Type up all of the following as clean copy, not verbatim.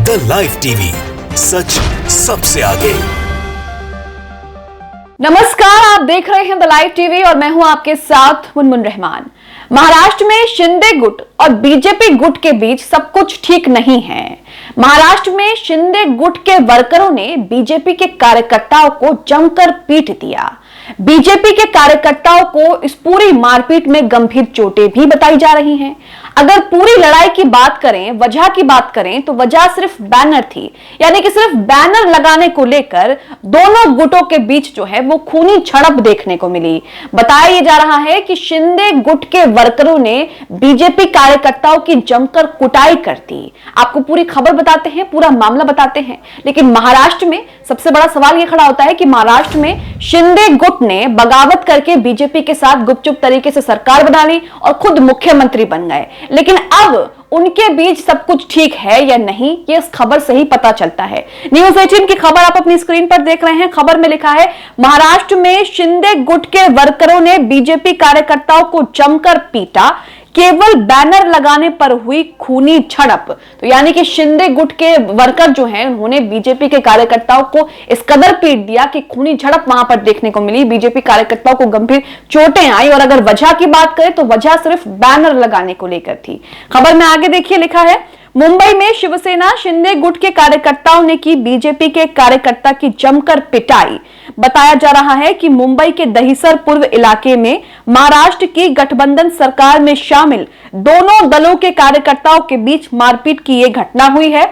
The live TV, सच सबसे आगे। नमस्कार, आप देख रहे हैं द लाइव टीवी और मैं हूं आपके साथ मुनमुन रहमान। महाराष्ट्र में शिंदे गुट और बीजेपी गुट के बीच सब कुछ ठीक नहीं है। महाराष्ट्र में शिंदे गुट के वर्करों ने बीजेपी के कार्यकर्ताओं को जमकर पीट दिया। बीजेपी के कार्यकर्ताओं को इस पूरी मारपीट में गंभीर चोटें भी बताई जा रही हैं। अगर पूरी लड़ाई की बात करें, वजह की बात करें, तो वजह सिर्फ बैनर थी, यानी कि सिर्फ बैनर लगाने को लेकर दोनों गुटों के बीच जो है वो खूनी झड़प देखने को मिली। बताया जा रहा है कि शिंदे गुट के वर्करों ने बीजेपी कार्यकर्ताओं की जमकर कुटाई कर दी। आपको पूरी खबर बताते हैं, पूरा मामला बताते हैं। लेकिन महाराष्ट्र में सबसे बड़ा सवाल यह खड़ा होता है कि महाराष्ट्र में शिंदे गुट ने बगावत करके बीजेपी के साथ गुपचुप तरीके से सरकार बना ली और खुद मुख्यमंत्री बन गए। लेकिन अब उनके बीच सब कुछ ठीक है या नहीं, ये इस खबर से ही पता चलता है। न्यूज़ 18 की खबर आप अपनी स्क्रीन पर देख रहे हैं। खबर में लिखा है, महाराष्ट्र में शिंदे गुट के वर्करों ने बीजेपी कार्यकर्ताओं को जमकर पीटा, केवल बैनर लगाने पर हुई खूनी झड़प। तो यानी कि शिंदे गुट के वर्कर जो हैं, उन्होंने बीजेपी के कार्यकर्ताओं को इस कदर पीट दिया कि खूनी झड़प वहां पर देखने को मिली। बीजेपी कार्यकर्ताओं को गंभीर चोटें आई और अगर वजह की बात करें तो वजह सिर्फ बैनर लगाने को लेकर थी। खबर में आगे देखिए, लिखा है, मुंबई में शिवसेना शिंदे गुट के कार्यकर्ताओं ने की बीजेपी के कार्यकर्ता की जमकर पिटाई। बताया जा रहा है कि मुंबई के दहिसर पूर्व इलाके में महाराष्ट्र की गठबंधन सरकार में शामिल दोनों दलों के कार्यकर्ताओं के बीच मारपीट की यह घटना हुई है।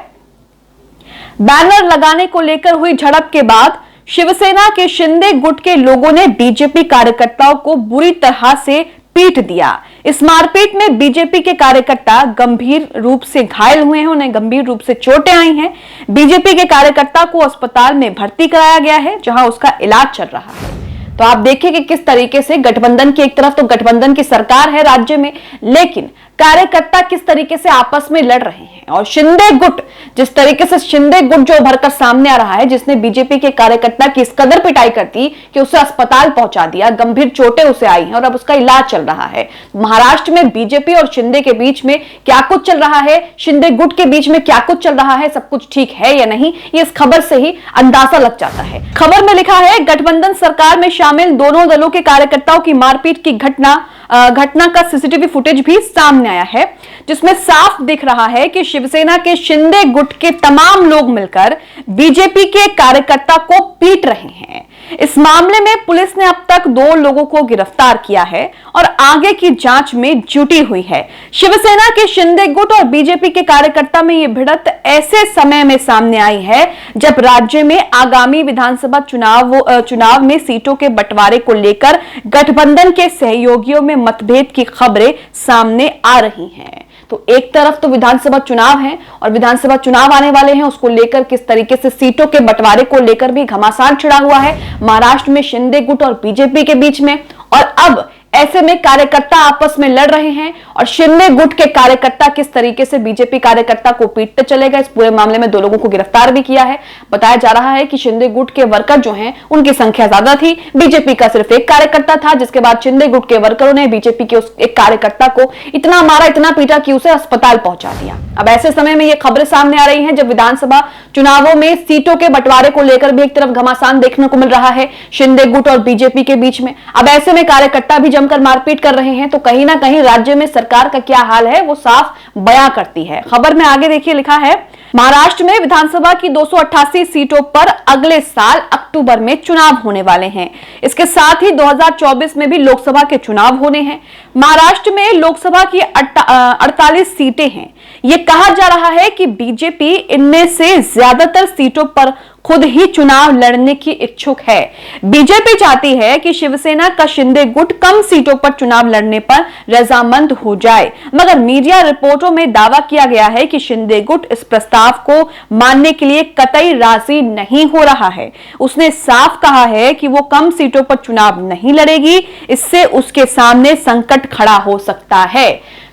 बैनर लगाने को लेकर हुई झड़प के बाद शिवसेना के शिंदे गुट के लोगों ने बीजेपी कार्यकर्ताओं को बुरी तरह से पीट दिया। इस मारपीट में बीजेपी के कार्यकर्ता गंभीर रूप से घायल हुए हैं, उन्हें गंभीर रूप से चोटें आई हैं। बीजेपी के कार्यकर्ता को अस्पताल में भर्ती कराया गया है, जहां उसका इलाज चल रहा है। तो आप देखिए कि किस तरीके से गठबंधन की एक तरफ तो गठबंधन की सरकार है राज्य में, लेकिन कार्यकर्ता किस तरीके से आपस में लड़ रहे हैं। और शिंदे गुट, जिस तरीके से शिंदे गुट जो भरकर सामने आ रहा है, जिसने बीजेपी के कार्यकर्ता की इस कदर पिटाई कर दी कि उसे अस्पताल पहुंचा दिया, गंभीर चोटें उसे आई हैं और अब उसका इलाज चल रहा है। महाराष्ट्र में बीजेपी और शिंदे के बीच में क्या कुछ चल रहा है, शिंदे गुट के बीच में क्या कुछ चल रहा है, सब कुछ ठीक है या नहीं, ये इस खबर से ही अंदाजा लग जाता है। खबर में लिखा है, गठबंधन सरकार में शामिल दोनों दलों के कार्यकर्ताओं की मारपीट की घटना का सीसीटीवी फुटेज भी सामने आया है, जिसमें साफ दिख रहा है कि शिवसेना के शिंदे गुट के तमाम लोग मिलकर बीजेपी के कार्यकर्ता को पीट रहे हैं। इस मामले में पुलिस ने अब तक 2 लोगों को गिरफ्तार किया है और आगे की जांच में जुटी हुई है। शिवसेना के शिंदे गुट और बीजेपी के कार्यकर्ता में यह भिड़ंत ऐसे समय में सामने आई है जब राज्य में आगामी विधानसभा चुनाव में सीटों के बंटवारे को लेकर गठबंधन के सहयोगियों में मतभेद की खबरें सामने आ रही हैं। तो एक तरफ तो विधानसभा चुनाव है और विधानसभा चुनाव आने वाले हैं, उसको लेकर किस तरीके से सीटों के बंटवारे को लेकर भी घमासान छिड़ा हुआ है महाराष्ट्र में शिंदे गुट और बीजेपी के बीच में। और अब ऐसे में कार्यकर्ता आपस में लड़ रहे हैं और शिंदे गुट के कार्यकर्ता किस तरीके से बीजेपी कार्यकर्ता को पीटते चले गए। इस पूरे मामले में 2 लोगों को गिरफ्तार भी किया है। बताया जा रहा है कि शिंदे गुट के वर्कर जो हैं, उनकी संख्या ज्यादा थी, बीजेपी का सिर्फ एक कार्यकर्ता था, जिसके बाद शिंदे गुट के वर्करों ने बीजेपी के उस एक कार्यकर्ता को इतना मारा, इतना पीटा कि उसे अस्पताल पहुंचा दिया। अब ऐसे समय में ये खबरें सामने आ रही हैं जब विधानसभा चुनावों में सीटों के बंटवारे को लेकर भी एक तरफ घमासान देखने को मिल रहा है शिंदे गुट और बीजेपी के बीच में। अब ऐसे में कार्यकर्ता भी जमकर मारपीट कर रहे हैं, तो कहीं ना कहीं राज्य में सरकार का क्या हाल है वो साफ बयां करती है। खबर में आगे देखिए, लिखा है, महाराष्ट्र में विधानसभा की 288 सीटों पर अगले साल अक्टूबर में चुनाव होने वाले हैं। इसके साथ ही 2024 में भी लोकसभा के चुनाव होने हैं। महाराष्ट्र में लोकसभा की 48 सीटें हैं। यह कहा जा रहा है कि बीजेपी इनमें से ज्यादातर सीटों पर खुद ही चुनाव लड़ने की इच्छुक है। बीजेपी चाहती है कि शिवसेना का शिंदे गुट कम सीटों पर चुनाव लड़ने पर रजामंद हो जाए, मगर मीडिया रिपोर्टों में दावा किया गया है कि शिंदे गुट इस प्रस्ताव को मानने के लिए कतई राजी नहीं हो रहा है। उसने साफ कहा है कि वो कम सीटों पर चुनाव नहीं लड़ेगी, इससे उसके सामने संकट खड़ा हो सकता है।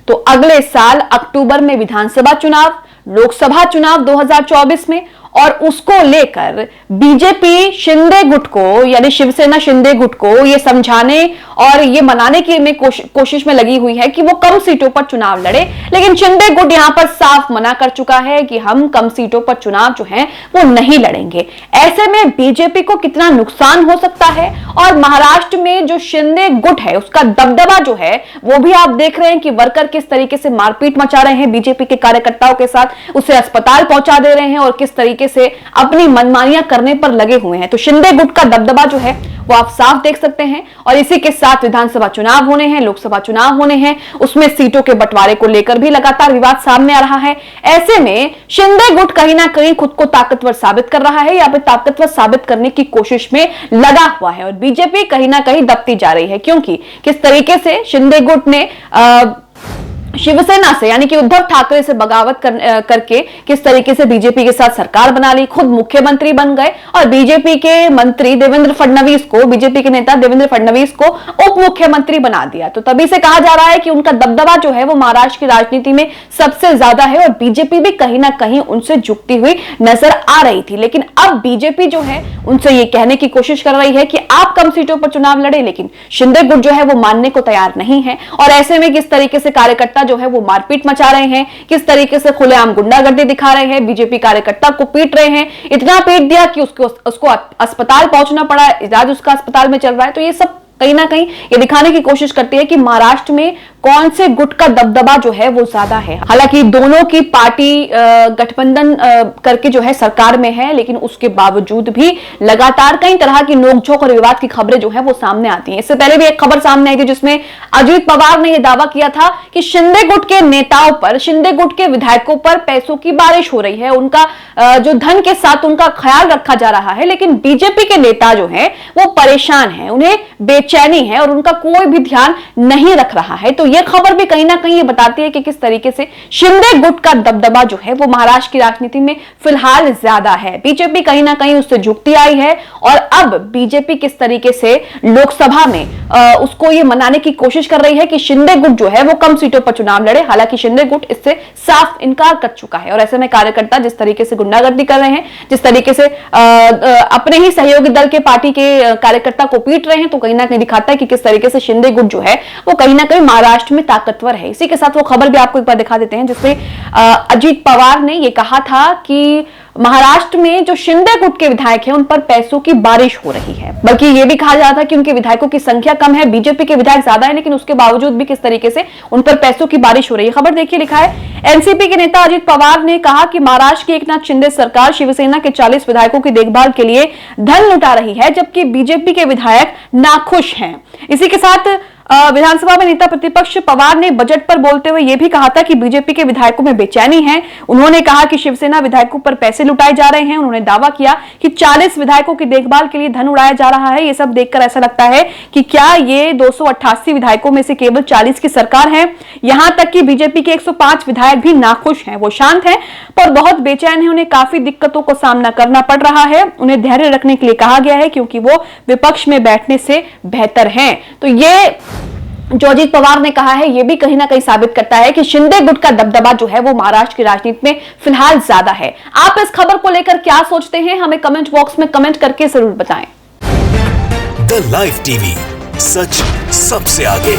तो अगले साल अक्टूबर में विधानसभा चुनाव, लोकसभा चुनाव 2024 में और उसको लेकर बीजेपी शिंदे गुट को, यानी शिवसेना शिंदे गुट को ये समझाने और ये मनाने की में कोशिश में लगी हुई है कि वो कम सीटों पर चुनाव लड़े। लेकिन शिंदे गुट यहां पर साफ मना कर चुका है कि हम कम सीटों पर चुनाव जो है वो नहीं लड़ेंगे। ऐसे में बीजेपी को कितना नुकसान हो सकता है, और महाराष्ट्र में जो शिंदे गुट है उसका दबदबा जो है वो भी आप देख रहे हैं कि वर्कर किस तरीके से मारपीट मचा रहे हैं बीजेपी के कार्यकर्ताओं के साथ, उसे अस्पताल पहुंचा दे रहे हैं और किस तरीके से अपनी मनमानियां करने पर लगे हुए हैं। तो शिंदे गुट का दबदबा जो है वो आप साफ देख सकते हैं। और इसी के साथ विधानसभा चुनाव होने हैं, लोकसभा चुनाव होने हैं, उसमें सीटों के बंटवारे को लेकर भी लगातार विवाद सामने आ रहा है। ऐसे में शिंदे गुट कहीं ना कहीं खुद को ताकतवर साबित कर रहा है या फिर ताकतवर साबित करने की कोशिश में लगा हुआ है, और बीजेपी कहीं ना कहीं दबती जा रही है। क्योंकि किस तरीके से शिंदे गुट ने शिवसेना से यानी कि उद्धव ठाकरे से बगावत करके किस तरीके से बीजेपी के साथ सरकार बना ली, खुद मुख्यमंत्री बन गए और बीजेपी के मंत्री देवेंद्र फडणवीस को, बीजेपी के नेता देवेंद्र फडणवीस को उप मुख्यमंत्री बना दिया। तो तभी से कहा जा रहा है कि उनका दबदबा जो है वो महाराष्ट्र की राजनीति में सबसे ज्यादा है, और बीजेपी भी कहीं ना कहीं उनसे झुकती हुई नजर आ रही थी। लेकिन अब बीजेपी जो है उनसे ये कहने की कोशिश कर रही है कि आप कम सीटों पर चुनाव लड़े, लेकिन शिंदे गुट जो है वो मानने को तैयार नहीं है। और ऐसे में किस तरीके से कार्यकर्ता जो है वो मारपीट मचा रहे हैं, किस तरीके से खुलेआम गुंडागर्दी दिखा रहे हैं, बीजेपी कार्यकर्ता को पीट रहे हैं, इतना पीट दिया कि उसको अस्पताल पहुंचना पड़ा, इलाज उसका अस्पताल में चल रहा है। तो ये सब कहीं ना कहीं ये दिखाने की कोशिश करती है कि महाराष्ट्र में कौन से गुट का दबदबा जो है वो ज्यादा है। हालांकि दोनों की पार्टी गठबंधन करके जो है सरकार में है, लेकिन उसके बावजूद भी लगातार कई तरह की नोकझोंक और विवाद की खबरें जो है वो सामने आती हैं। इससे पहले भी एक खबर सामने आई थी जिसमें अजित पवार ने यह दावा किया था कि शिंदे गुट के नेताओं पर, शिंदे गुट के विधायकों पर पैसों की बारिश हो रही है, उनका जो धन के साथ उनका ख्याल रखा जा रहा है। लेकिन बीजेपी के नेता जो है वो परेशान है, उन्हें बेचैनी है और उनका कोई भी ध्यान नहीं रख रहा है। तो यह खबर भी कहीं ना कहीं ये बताती है कि किस तरीके से शिंदे गुट का दबदबा जो है वो महाराष्ट्र की राजनीति में फिलहाल ज्यादा है। बीजेपी कहीं ना कहीं उससे झुकती आई है, और अब बीजेपी किस तरीके से लोकसभा में उसको ये मनाने की कोशिश कर रही है कि शिंदे गुट जो है वो कम सीटों पर चुनाव लड़े। हालांकि शिंदे गुट इससे साफ इनकार कर चुका है, और ऐसे में कार्यकर्ता जिस तरीके से गुंडागर्दी कर रहे हैं, जिस तरीके से अपने ही सहयोगी दल के पार्टी के कार्यकर्ता को पीट रहे हैं, तो कहीं ना कहीं दिखाता है कि किस तरीके से शिंदे गुट जो है वो कहीं ना कहीं महाराष्ट्र में ताकतवर है। इसी के साथ वो खबर भी आपको एक बार दिखा देते हैं जिसमें अजित पवार ने ये कहा था कि महाराष्ट्र में जो शिंदे गुट के विधायक हैं उन पर पैसों की बारिश हो रही है। बल्कि यह भी कहा जा रहा था कि उनके विधायकों की संख्या कम है, बीजेपी के विधायक ज्यादा है, लेकिन उसके बावजूद भी किस तरीके से उन पर पैसों की बारिश हो रही है। खबर देखिए, लिखा है एनसीपी के नेता अजित पवार ने कहा कि महाराष्ट्र की एकनाथ शिंदे सरकार शिवसेना के 40 विधायकों की देखभाल के लिए धन लुटा रही है, जबकि बीजेपी के विधायक नाखुश हैं। इसी के साथ विधानसभा में नेता प्रतिपक्ष पवार ने बजट पर बोलते हुए यह भी कहा था कि बीजेपी के विधायकों में बेचैनी है। उन्होंने कहा कि शिवसेना विधायकों पर पैसे लुटाए जा रहे हैं। उन्होंने दावा किया कि 40 विधायकों की देखभाल के लिए धन उड़ाया जा रहा है। ये सब देखकर ऐसा लगता है कि क्या ये 288 विधायकों में से केवल 40 की सरकार है। यहां तक कि बीजेपी के 105 विधायक भी नाखुश हैं, वो शांत हैं पर बहुत बेचैन है। उन्हें काफी दिक्कतों को सामना करना पड़ रहा है। उन्हें धैर्य रखने के लिए कहा गया है क्योंकि वो विपक्ष में बैठने से बेहतर हैं। तो ये जो अजित पवार ने कहा है, यह भी कहीं ना कहीं साबित करता है कि शिंदे गुट का दबदबा जो है वो महाराष्ट्र की राजनीति में फिलहाल ज्यादा है। आप इस खबर को लेकर क्या सोचते हैं, हमें कमेंट बॉक्स में कमेंट करके जरूर बताएं। द लाइव टीवी, सच सबसे आगे।